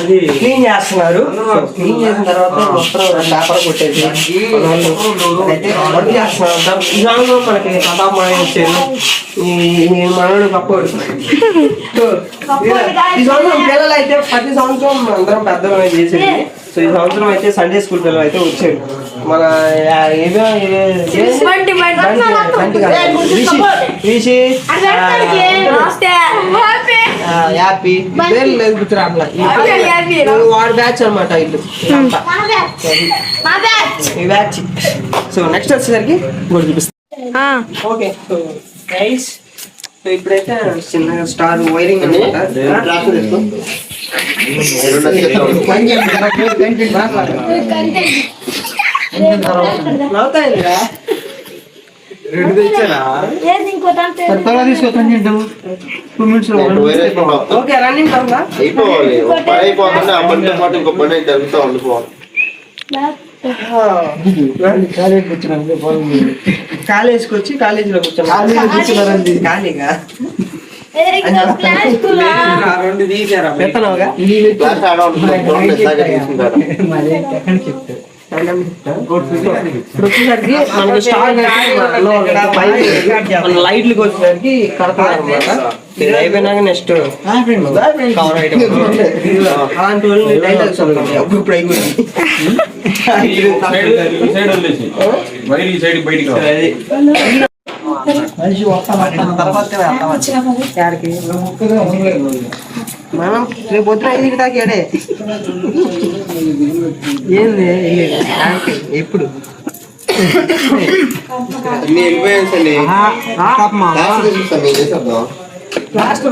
అది క్లీన్ చేస్తున్నారు. క్లీన్ చేసిన తర్వాత మొత్తం పేపర్ కొట్టేసి అయితే వర్క్ చేస్తున్నారు. ఈ సంవత్సరం మనకి కథామాయ వచ్చారు. ఈ మనోడు గొప్పడు. ఈ సంవత్సరం పిల్లలు అయితే ప్రతి సంవత్సరం అందరం పెద్దలు చేసేది. సో ఈ సంవత్సరం అయితే సండే స్కూల్ పిల్లలు అయితే వచ్చారు. మన హ్యాపీ పేర్లు లేదు గుర్తురాట్లా. వాడు బ్యాచ్ అనమాట ఇల్లు ఈ బ్యాచ్. సో నెక్స్ట్ వచ్చేసరికి కూడా చూపిస్తాను. ఓకే సో గైస్, సో ఇప్పుడైతే చిన్నగా స్టార్ వైరింగ్ అనమాట. ఓకే రన్నింగ్ కాలేజ్కి వచ్చి కాలేజీలో కూర్చున్నారండి. ఖాళీగా రెండు తీసారా పెత్తనవుగా వచ్చేసరికి మనకి స్టార్ లైట్లకి వచ్చేసరికి కడతారు అనమాట. ఇది అయిపోయినాక నెక్స్ట్ కవర్ ఐటమ్ అలాంటి వాళ్ళు డైలాగ్స్ అనుకోండి. అప్పుడు అయిపోయింది మనం రేపు పొద్దున 5 తాకాడే ఏంది ఎప్పుడు లాస్ట్